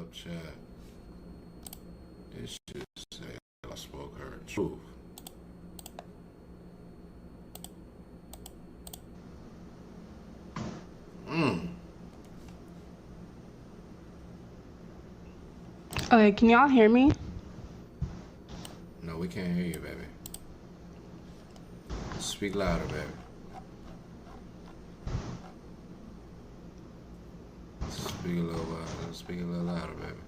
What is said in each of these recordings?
up, chat? This shit say I spoke her truth. Okay, can y'all hear me? No, we can't hear you, baby. Speak louder, baby. Speak a little louder. Speak a little louder, baby.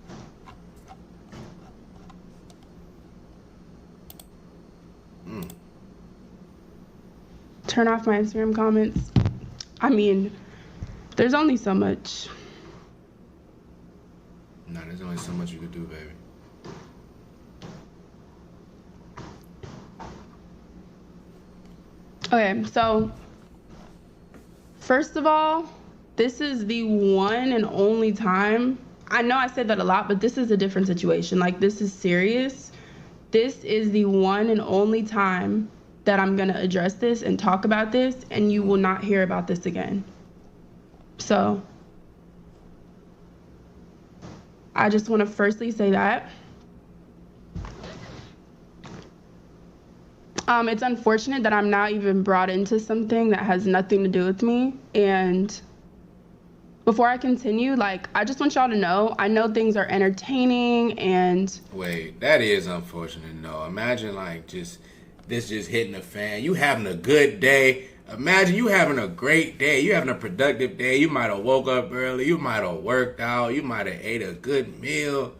Turn off my Instagram comments. I mean, there's only so much. Nah, there's only so much you could do, baby. Okay, so first of all, this is the one and only time. I know I said that a lot, but this is a different situation. Like, this is serious. This is the one and only time that I'm gonna address this and talk about this, and you will not hear about this again. So I just want to firstly say that. It's unfortunate that I'm now even brought into something that has nothing to do with me. And before I continue, like, I just want y'all to know, I know things are entertaining and... Wait, that is unfortunate, no. Imagine, like, this just hitting a fan. You having a good day. Imagine you having a great day. You having a productive day. You might have woke up early. You might have worked out. You might have ate a good meal.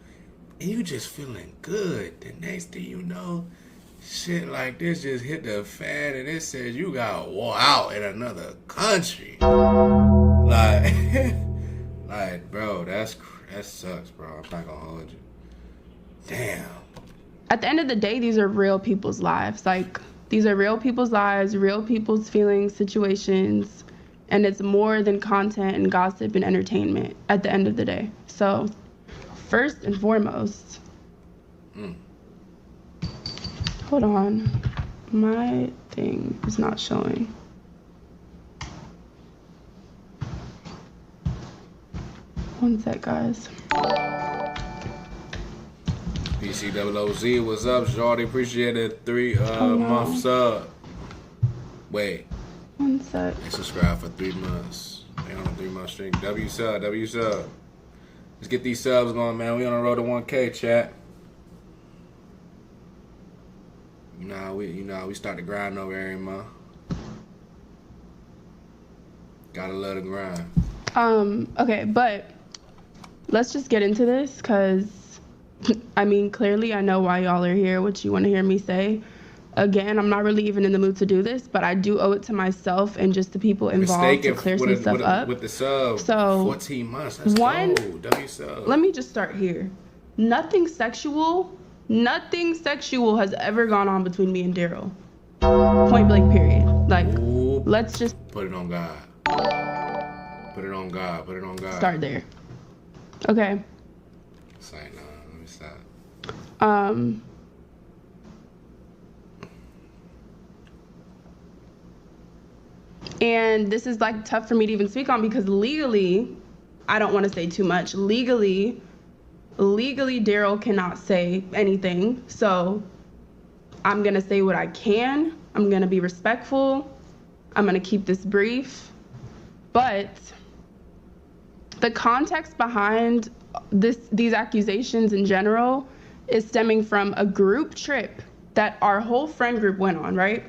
And you just feeling good. The next thing you know, shit like this just hit the fan and it says you got wore out in another country. Like, like, bro, that sucks, bro. I'm not gonna hold you. Damn. At the end of the day, these are real people's lives. Like, these are real people's lives, real people's feelings, situations, and it's more than content and gossip and entertainment at the end of the day. So, first and foremost, hold on, my thing is not showing. One sec, guys. PCOOZ, what's up, Shorty? Appreciate it. 3 month sub. Wait. One sec. They subscribe for 3 months. They on a 3-month streak. W sub. Let's get these subs going, man. We on the road to 1K, chat. You know how we start the grind over every month. Gotta love the grind. Okay, but let's just get into this, because I mean, clearly I know why y'all are here, what you want to hear me say. Again, I'm not really even in the mood to do this, but I do owe it to myself and just the people involved to clear some stuff up. With the sub, so 14 months, that's cold. W sub. Let me just start here. Nothing sexual has ever gone on between me and Daryl. Point blank, period. Like, ooh, let's just put it on God. Put it on God. Put it on God. Start there. Okay. Say no. Let me stop. And this is like tough for me to even speak on, because legally, I don't want to say too much. Legally, Daryl cannot say anything. So I'm going to say what I can. I'm going to be respectful. I'm going to keep this brief. But the context behind these accusations in general is stemming from a group trip that our whole friend group went on, right?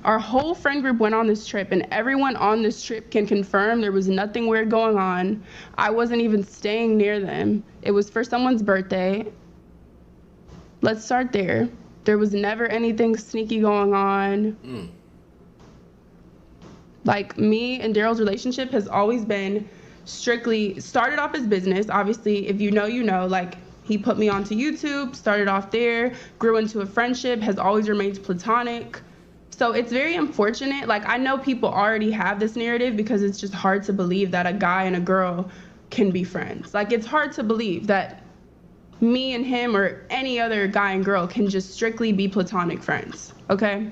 Our whole friend group went on this trip, and everyone on this trip can confirm there was nothing weird going on. I wasn't even staying near them. It was for someone's birthday. Let's start there. There was never anything sneaky going on. Like, me and Daryl's relationship has always been strictly, started off as business. Obviously, if you know, like, he put me onto YouTube, started off there, grew into a friendship, has always remained platonic. So it's very unfortunate. Like, I know people already have this narrative because it's just hard to believe that a guy and a girl can be friends. Like, it's hard to believe that me and him or any other guy and girl can just strictly be platonic friends, okay?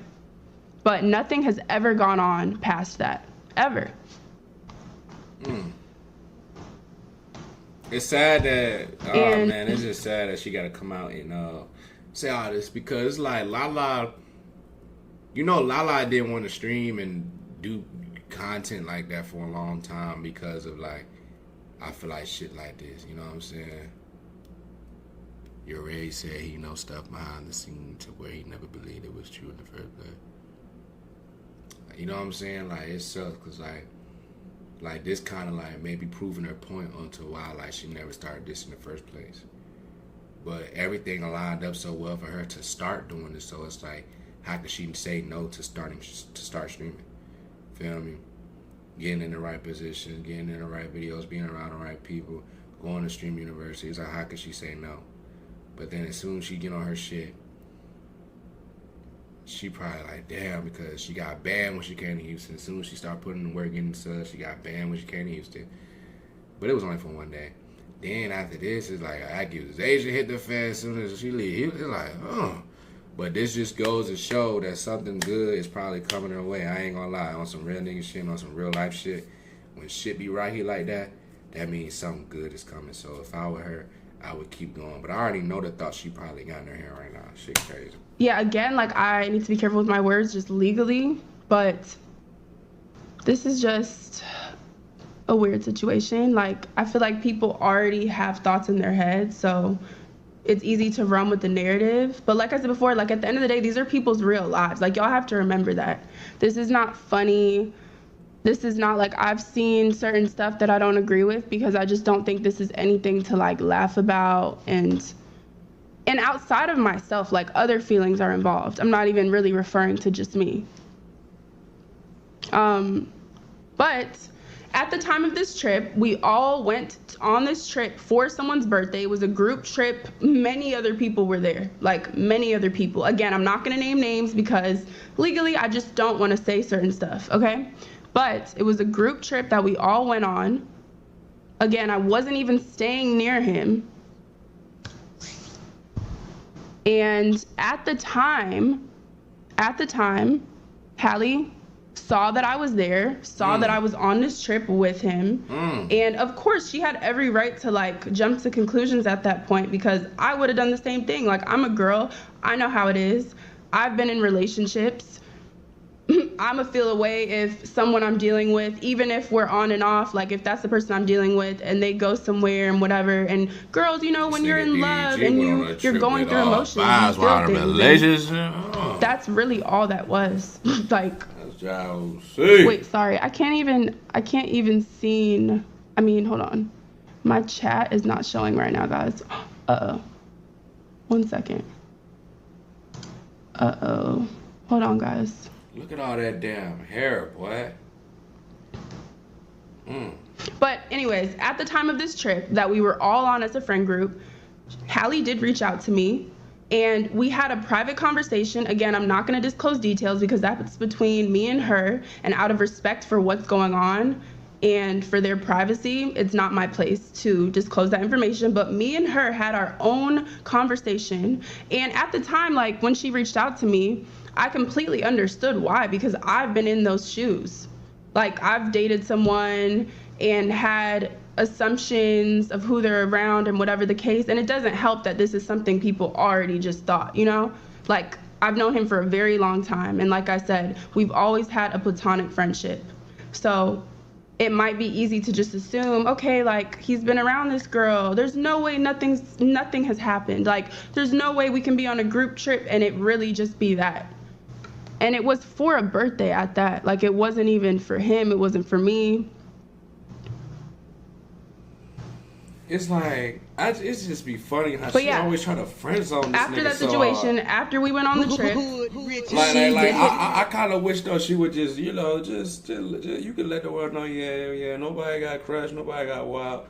But nothing has ever gone on past that, ever. It's sad that And it's just sad that she got to come out and say all this because it's like LaLa. You know, LaLa didn't want to stream and do content like that for a long time because of like, I feel like shit like this. You know what I'm saying? You already said he knows stuff behind the scenes to where he never believed it was true in the first place. You know what I'm saying? Like, it sucks because like this kind of like maybe proving her point onto why like she never started this in the first place. But everything lined up so well for her to start doing this, so it's like, how could she say no to start streaming? Feel me? Getting in the right position, getting in the right videos, being around the right people, going to stream university. It's like, how could she say no? But then as soon as she get on her shit, she probably like, damn, because she got banned when she came to Houston. As soon as she started putting in work, getting stuff, she got banned when she came to Houston. But it was only for one day. Then after this, it's like accusation hit the fan as soon as she leave. It's like, oh. But this just goes to show that something good is probably coming her way. I ain't gonna lie. On some real nigga shit, on some real life shit, when shit be right here like that, that means something good is coming. So if I were her, I would keep going. But I already know the thought she probably got in her head right now. Shit crazy. yeah, again, like I need to be careful with my words just legally, but this is just a weird situation. Like, I feel like people already have thoughts in their head, so it's easy to run with the narrative. But like I said before, like at the end of the day, these are people's real lives. Like, y'all have to remember that. This is not funny. This is not like, I've seen certain stuff that I don't agree with because I just don't think this is anything to like laugh about. And outside of myself, like other feelings are involved. I'm not even really referring to just me. But at the time of this trip, we all went on this trip for someone's birthday. It was a group trip. Many other people were there, like many other people. Again, I'm not gonna name names because legally I just don't wanna say certain stuff, okay? But it was a group trip that we all went on. Again, I wasn't even staying near him. And at the time, Hallie saw that I was there, saw that I was on this trip with him. And of course, she had every right to like jump to conclusions at that point because I would have done the same thing. Like, I'm a girl, I know how it is. I've been in relationships. I'ma feel away if someone I'm dealing with, even if we're on and off, like if that's the person I'm dealing with and they go somewhere and whatever. And girls, you know, when you're in love and you're going through emotions, you feel things. That's really all that was. Like, wait, sorry, I can't even see. I mean, hold on. My chat is not showing right now, guys. Uh-oh. 1 second. Uh-oh. Hold on, guys. Look at all that damn hair, boy. But anyways, at the time of this trip that we were all on as a friend group, Hallie did reach out to me and we had a private conversation. Again, I'm not going to disclose details because that's between me and her, and out of respect for what's going on and for their privacy, it's not my place to disclose that information. But me and her had our own conversation. And at the time, like when she reached out to me, I completely understood why, because I've been in those shoes. Like, I've dated someone and had assumptions of who they're around and whatever the case, and it doesn't help that this is something people already just thought, you know? Like, I've known him for a very long time, and like I said, we've always had a platonic friendship. So it might be easy to just assume, okay, like, he's been around this girl. There's no way nothing has happened. Like, there's no way we can be on a group trip and it really just be that. And it was for a birthday at that. Like, it wasn't even for him. It wasn't for me. It's like, it's just be funny how she always try to friend zone this nigga. After that situation, after we went on the trip, I kind of wish though she would just, you know, just you could let the world know, yeah, nobody got crushed, nobody got wild.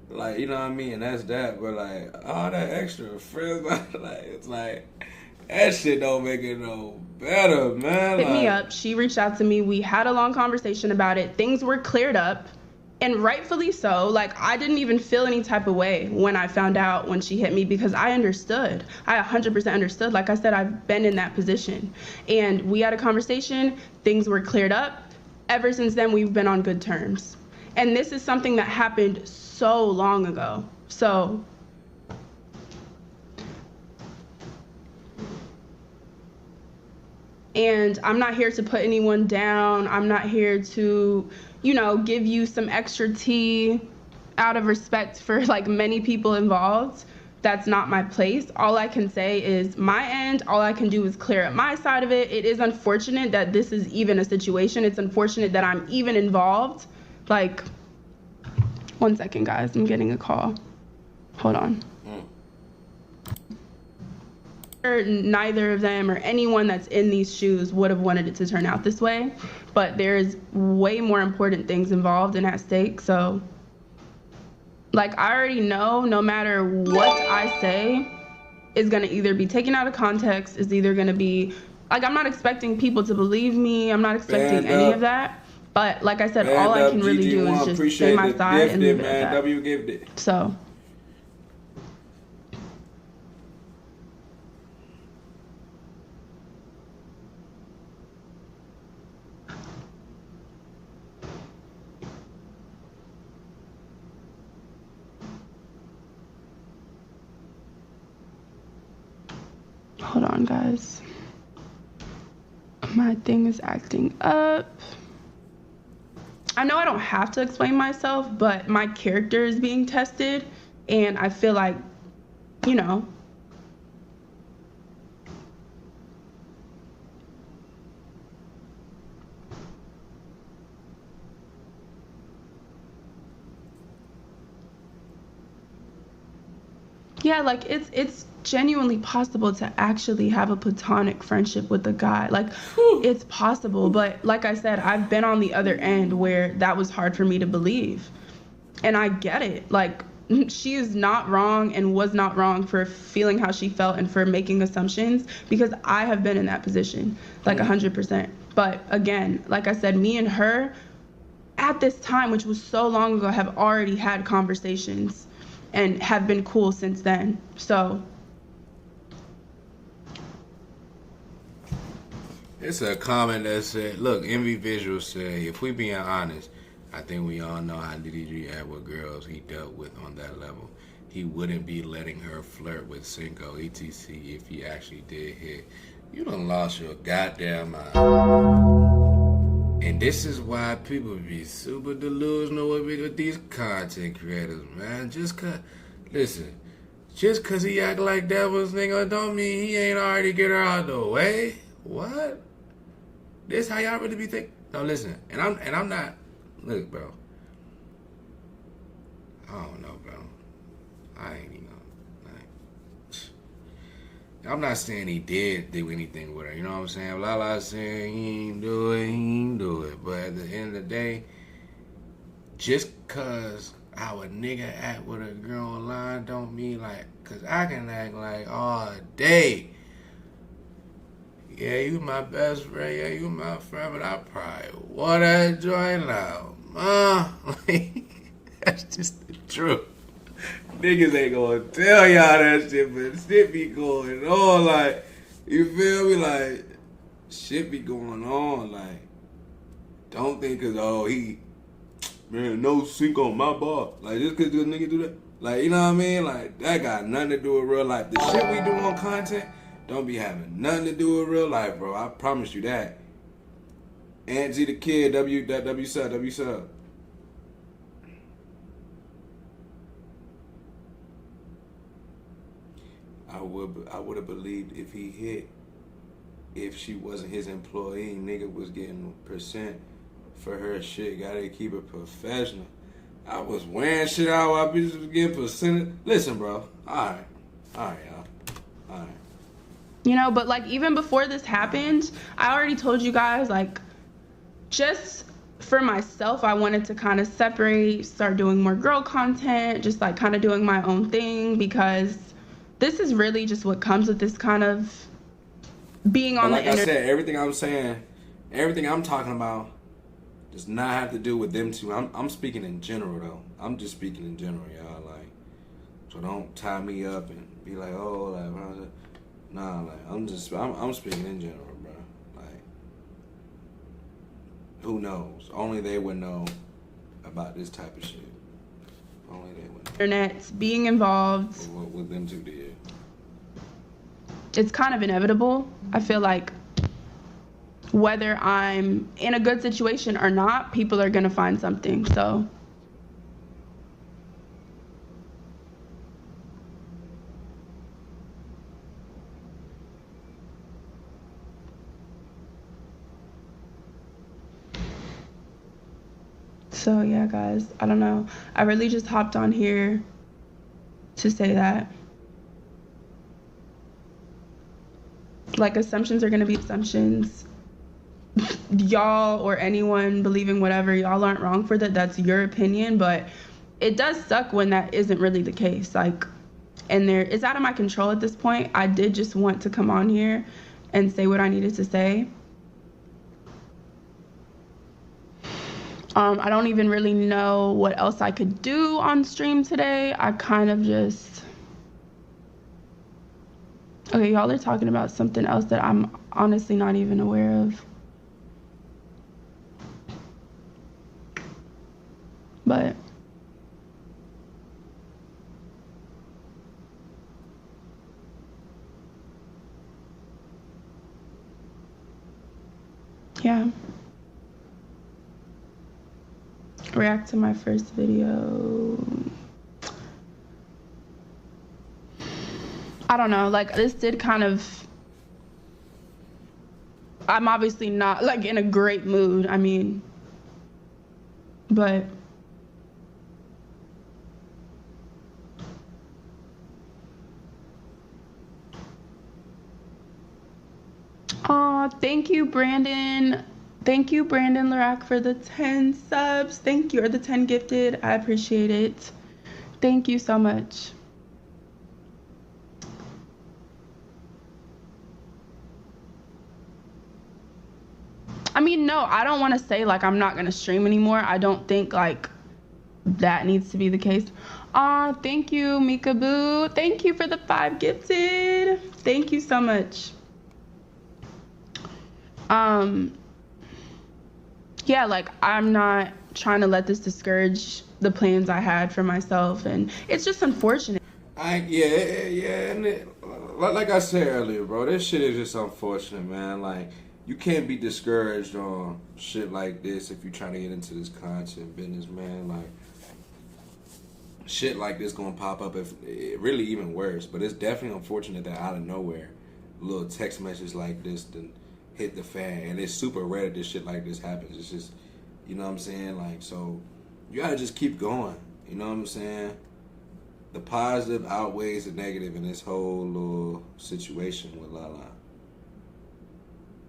Like, you know what I mean? And that's that. But like, all that extra friends, like, it's like, that shit don't make it no better, man. Hit me up. She reached out to me. We had a long conversation about it. Things were cleared up, and rightfully so. Like, I didn't even feel any type of way when I found out when she hit me because I understood. I 100% understood. Like I said, I've been in that position. And we had a conversation. Things were cleared up. Ever since then, we've been on good terms. And this is something that happened so long ago. So and I'm not here to put anyone down. I'm not here to, you know, give you some extra tea out of respect for like many people involved. That's not my place. All I can say is my end. All I can do is clear up my side of it. It is unfortunate that this is even a situation. It's unfortunate that I'm even involved. Like, one second, guys. I'm getting a call. Hold on. Neither of them or anyone that's in these shoes would have wanted it to turn out this way, but there's way more important things involved and at stake. So like, I already know no matter what I say is going to either be taken out of context, is either going to be like, I'm not expecting people to believe me, I'm not expecting any of that, but like I said, all I can really do is just say my side and leave it at that. W gifted. So hold on, guys. My thing is acting up. I know I don't have to explain myself, but my character is being tested, and I feel like, you know, yeah, like it's genuinely possible to actually have a platonic friendship with a guy. Like, it's possible, but like I said, I've been on the other end where that was hard for me to believe. And I get it. Like, she is not wrong and was not wrong for feeling how she felt and for making assumptions, because I have been in that position, like 100%. But again, like I said, me and her at this time, which was so long ago, have already had conversations and have been cool since then. So It's a comment that said, look, Envy Visual said, if we being honest, I think we all know how DDG act with girls he dealt with on that level. He wouldn't be letting her flirt with Cinco, etc. if he actually did hit. You done lost your goddamn mind. And this is why people be super delusional with these content creators, man. Just cause he act like that was nigga don't mean he ain't already get her out the way. What? This how y'all really be thinking? No, listen. And I'm not. Look, bro. I don't know, bro. I ain't even like. I'm not saying he did do anything with her. You know what I'm saying? LaLa saying he ain't do it. But at the end of the day, just cause how a nigga act with a girl online don't mean like, cause I can act like all day. Yeah, you my best friend. Yeah, you my friend, but I probably want that joint out. That's just the truth. Niggas ain't gonna tell y'all that shit, but shit be going on. Like, you feel me? Like, shit be going on. Like, don't think cause, man, no sync on my bar. Like, just cause this nigga do that. Like, you know what I mean? Like, that got nothing to do with real life. The shit we do on content don't be having nothing to do with real life, bro. I promise you that. Angie the Kid, W sub. I would have believed if he hit, if she wasn't his employee, nigga was getting percent for her shit. Gotta keep it professional. I was wearing shit out while bitches was getting percentage. Listen, bro. Alright, y'all. Alright. you know, but like even before this happened, I already told you guys, like, just for myself, I wanted to kind of separate, start doing more girl content, just like kind of doing my own thing, because this is really just what comes with this kind of being on the internet. Like I said, everything I'm saying, everything I'm talking about does not have to do with them two. I'm speaking in general though. I'm just speaking in general, y'all. Like, so don't tie me up and be like, oh, like, nah, like I'm speaking in general, bro. Like, who knows? Only they would know about this type of shit. Only they would. Internet being involved. What them two did. It's kind of inevitable. I feel like whether I'm in a good situation or not, people are gonna find something. So yeah, guys, I don't know. I really just hopped on here to say that. Like, assumptions are gonna be assumptions. Y'all or anyone believing whatever, y'all aren't wrong for that. That's your opinion, but it does suck when that isn't really the case. Like, and it's out of my control at this point. I did just want to come on here and say what I needed to say. I don't even really know what else I could do on stream today. I kind of just... Okay, y'all are talking about something else that I'm honestly not even aware of. But... yeah. React to my first video. I don't know, like, this did kind of... I'm obviously not, like, in a great mood, I mean, but... Aw, thank you, Brandon. Thank you, Brandon Larac, for the 10 subs. Thank you, or the 10 gifted. I appreciate it. Thank you so much. I mean, no, I don't want to say, like, I'm not going to stream anymore. I don't think, like, that needs to be the case. Aw, thank you, Mika Boo. Thank you for the 5 gifted. Thank you so much. Yeah, like, I'm not trying to let this discourage the plans I had for myself, and it's just unfortunate. Yeah, and like I said earlier, bro, this shit is just unfortunate, man. Like, you can't be discouraged on shit like this if you're trying to get into this content business, man. Like, shit like this gonna pop up, if it really even worse. But it's definitely unfortunate that out of nowhere, a little text message like this then hit the fan, and it's super rare that this shit like this happens. It's just, you know what I'm saying? Like, so you gotta just keep going. You know what I'm saying? The positive outweighs the negative in this whole little situation with LaLa.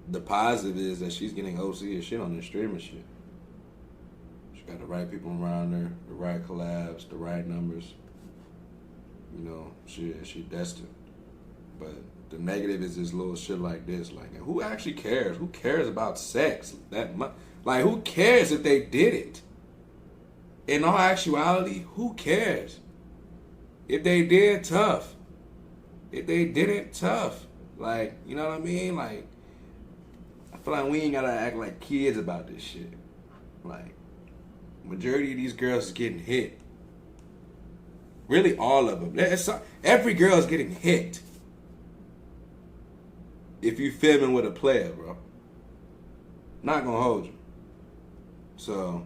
The positive is that she's getting OC and shit on the streaming shit. She got the right people around her, the right collabs, the right numbers. You know, she destined. But the negative is this little shit like this. Like, who actually cares? Who cares about sex that much? Like, who cares if they did it? In all actuality, who cares? If they did, tough. If they didn't, tough. Like, you know what I mean? Like, I feel like we ain't gotta act like kids about this shit. Like, majority of these girls is getting hit. Really, all of them. Every girl is getting hit. If you filming with a player, bro. Not gonna hold you. So,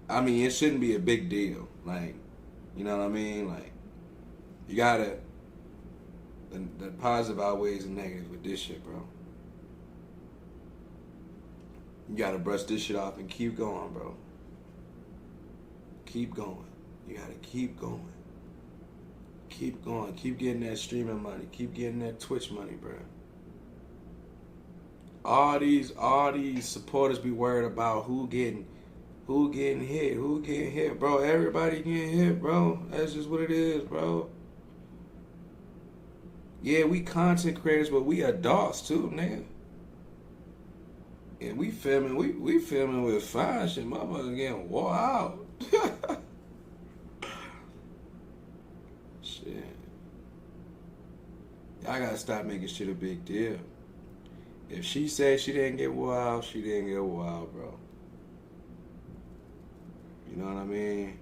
I mean, it shouldn't be a big deal. Like, you know what I mean? Like, you gotta, the positive outweighs the negative with this shit, bro. You gotta brush this shit off and keep going, bro. Keep going. You gotta keep going. Keep going. Keep getting that streaming money. Keep getting that Twitch money, bro. All these supporters be worried about who getting hit, bro. Everybody getting hit, bro. That's just what it is, bro. Yeah, we content creators, but we adults too, nigga. And we filming with fine shit. Motherfuckers getting wore out. Shit. Y'all gotta stop making shit a big deal. If she said she didn't get wore out, she didn't get wore out, bro. You know what I mean?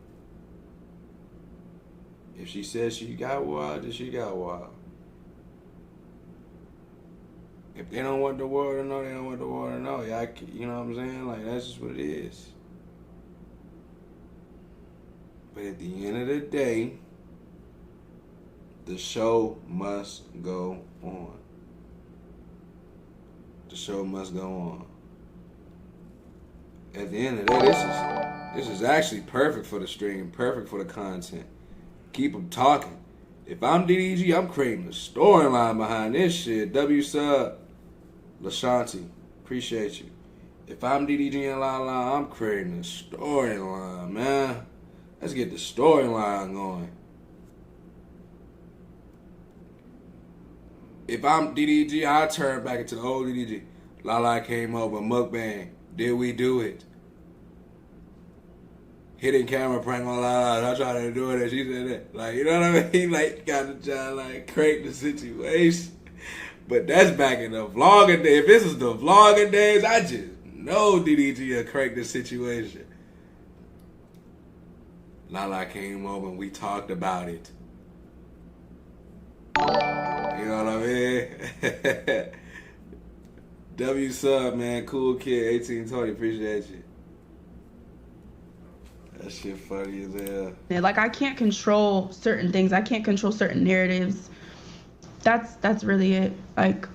If she says she got wild, then she got wild. If they don't want the world to know, they don't want the world to know. Y'all, you know what I'm saying? Like, that's just what it is. But at the end of the day, the show must go on. The show must go on. At the end of the day, this is actually perfect for the stream, perfect for the content. Keep them talking. If I'm DDG, I'm creating a storyline behind this shit. W sub, LaShanti, appreciate you. If I'm DDG and LaLa, I'm creating a storyline, man. Let's get the storyline going. If I'm DDG, I turn back into the old DDG. LaLa came over, mukbang. Did we do it? Hidden camera prank on LaLa. I tried to do it and she said that. Like, you know what I mean? Like, got to try like crank the situation. But that's back in the vlogging days. If this is the vlogging days, I just know DDG will crank the situation. LaLa came over and we talked about it. You know what I mean? W sub, man. Cool kid, 1820. Appreciate you. That shit funny as hell. Like, I can't control certain things. I can't control certain narratives. That's really it. Like,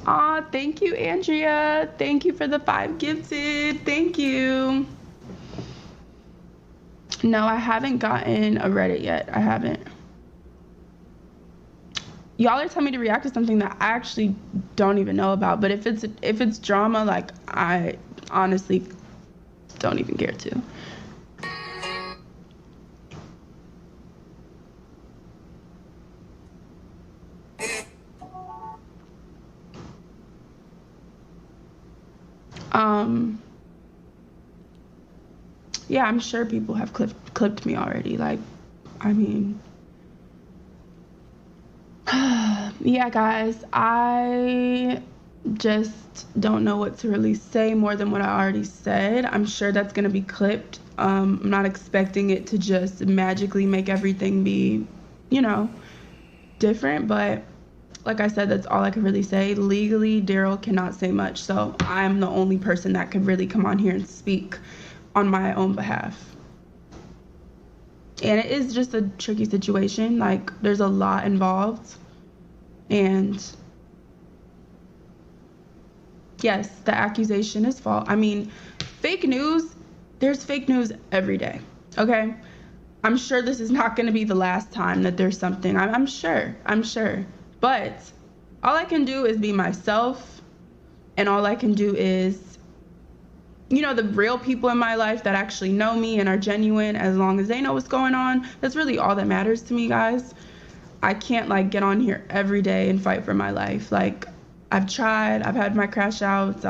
aw, thank you, Andrea. Thank you for the 5 gifted. Thank you. No, I haven't gotten a Reddit yet. I haven't. Y'all are telling me to react to something that I actually don't even know about. But if it's drama, like, I honestly don't even care to. Yeah, I'm sure people have clipped me already. Like, I mean, yeah, guys, I just don't know what to really say more than what I already said. I'm sure that's gonna be clipped. I'm not expecting it to just magically make everything be, you know, different, but like I said, that's all I can really say. Legally, Daryl cannot say much, so I'm the only person that could really come on here and speak on my own behalf. And it is just a tricky situation. Like, there's a lot involved. And yes, the accusation is false. I mean, fake news, there's fake news every day, okay? I'm sure this is not gonna be the last time that there's something. I'm sure. But all I can do is be myself, and all I can do is, you know, the real people in my life that actually know me and are genuine, as long as they know what's going on, that's really all that matters to me, guys. I can't, like, get on here every day and fight for my life. Like, I've tried, I've had my crash outs,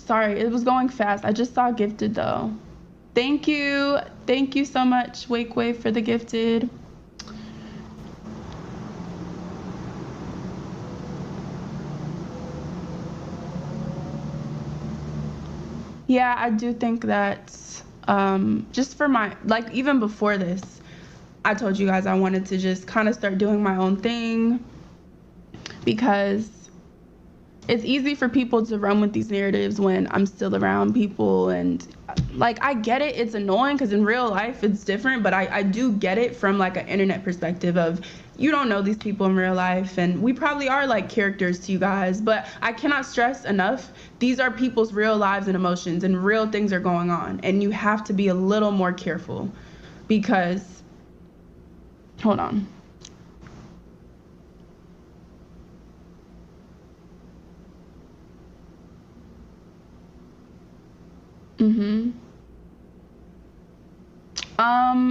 sorry, it was going fast. I just saw gifted, though. Thank you so much, Wake Wave, for the gifted. Yeah, I do think that just for my, like, even before this, I told you guys I wanted to just kind of start doing my own thing, because it's easy for people to run with these narratives when I'm still around people. And, like, I get it, it's annoying because in real life it's different, but I do get it from, like, an internet perspective of, you don't know these people in real life, and we probably are like characters to you guys, but I cannot stress enough, these are people's real lives and emotions, and real things are going on, and you have to be a little more careful, because, hold on.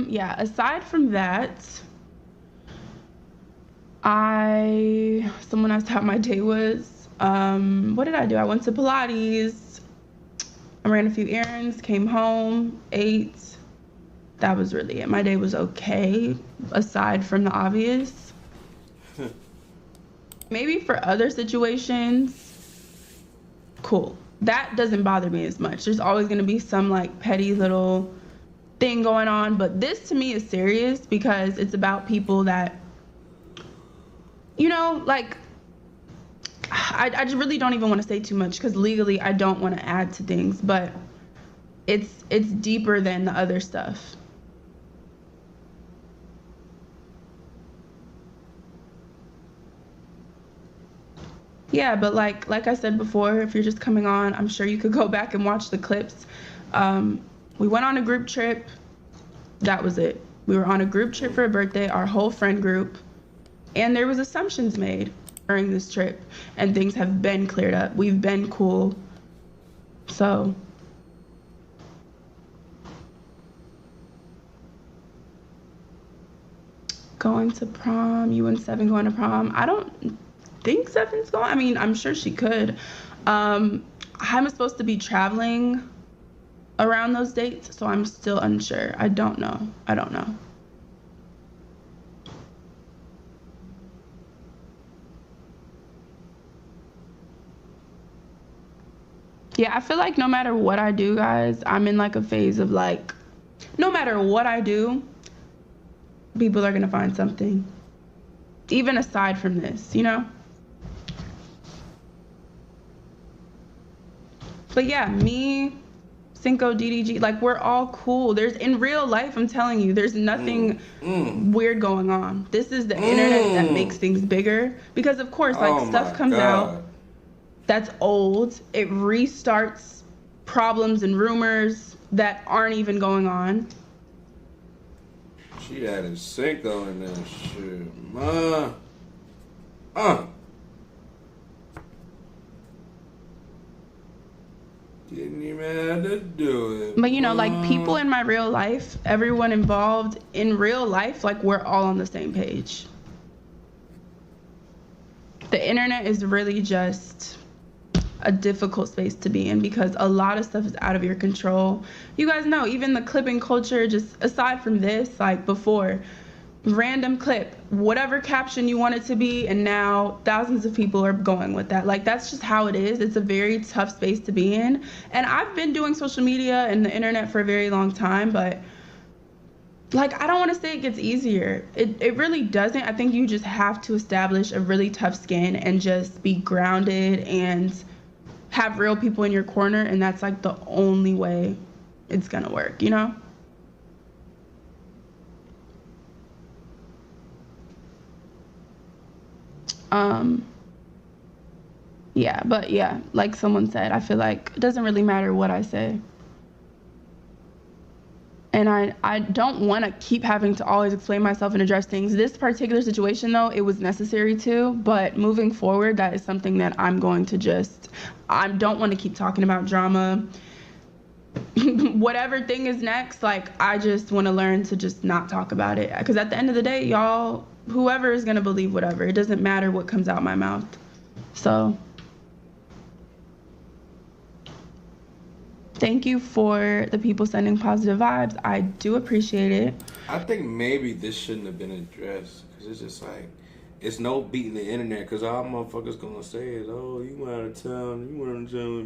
Yeah, aside from that, someone asked how my day was. What did I do? I went to Pilates. I ran a few errands, came home, ate. That was really it. My day was okay, aside from the obvious. Maybe for other situations, cool. That doesn't bother me as much. There's always going to be some like petty little thing going on, but this to me is serious because it's about people that, you know, like I just really don't even want to say too much because legally I don't want to add to things, but it's deeper than the other stuff. Yeah, but like I said before, if you're just coming on, I'm sure you could go back and watch the clips. We went on a group trip. That was it. We were on a group trip for a birthday, our whole friend group, and there was assumptions made during this trip, and things have been cleared up. We've been cool. So going to prom, you and Seven going to prom. I don't think Seven's going. I mean, I'm sure she could. I'm supposed to be traveling around those dates, so I'm still unsure. I don't know. Yeah, I feel like no matter what I do, guys, I'm in like a phase of like, no matter what I do, people are gonna find something. Even aside from this, you know? But yeah, me, Cinco, DDG, like we're all cool. There's in real life, I'm telling you, there's nothing weird going on. This is the internet that makes things bigger. Because of course, like stuff comes out that's old. It restarts problems and rumors that aren't even going on. She added Cinco in that shit, man. Didn't even have to do it. But you know, like people in my real life, everyone involved in real life, like we're all on the same page. The internet is really just a difficult space to be in because a lot of stuff is out of your control. You guys know, even the clipping culture, just aside from this, like before, random clip, whatever caption you want it to be, and now thousands of people are going with that. Like that's just how it is. It's a very tough space to be in. And I've been doing social media and the internet for a very long time, but like I don't want to say it gets easier. It really doesn't. I think you just have to establish a really tough skin and just be grounded and have real people in your corner, and that's like the only way it's gonna work, you know? Yeah, but yeah, like someone said, I feel like it doesn't really matter what I say. And I don't want to keep having to always explain myself and address things. This particular situation, though, it was necessary to. But moving forward, that is something that I'm going to just, I don't want to keep talking about drama. Whatever thing is next, like, I just want to learn to just not talk about it. Because at the end of the day, y'all, whoever is going to believe whatever, it doesn't matter what comes out my mouth. So thank you for the people sending positive vibes. I do appreciate it. I think maybe this shouldn't have been addressed because it's just like, it's no beating the internet because all motherfuckers gonna say is, oh, you went out of town,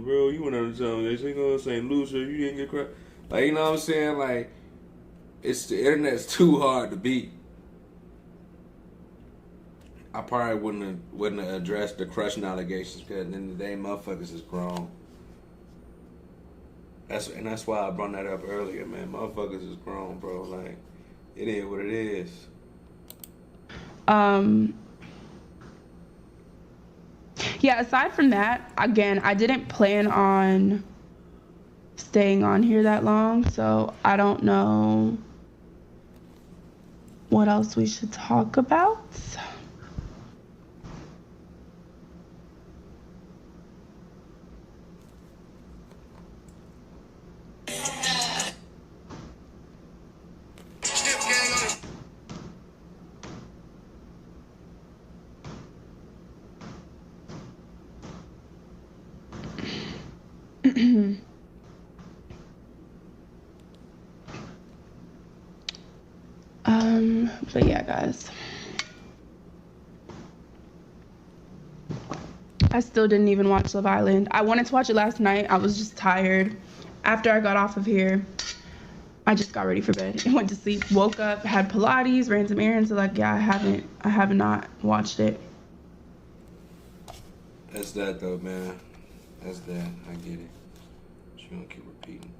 bro, you went out of town. They say, oh, St. Lucia, you didn't get crap. Like, you know what I'm saying? Like, it's the internet's too hard to beat. I probably wouldn't have addressed the crushing allegations because at the end of the day, motherfuckers is grown. That's why I brought that up earlier, man. Motherfuckers is grown, bro. Like, it is what it is. Yeah, aside from that, again, I didn't plan on staying on here that long, so I don't know what else we should talk about. But yeah, guys. I still didn't even watch Love Island. I wanted to watch it last night. I was just tired. After I got off of here, I just got ready for bed and went to sleep. Woke up, had Pilates, ran some errands. So like, yeah, I have not watched it. That's that though, man. That's that. I get it. She gonna keep repeating.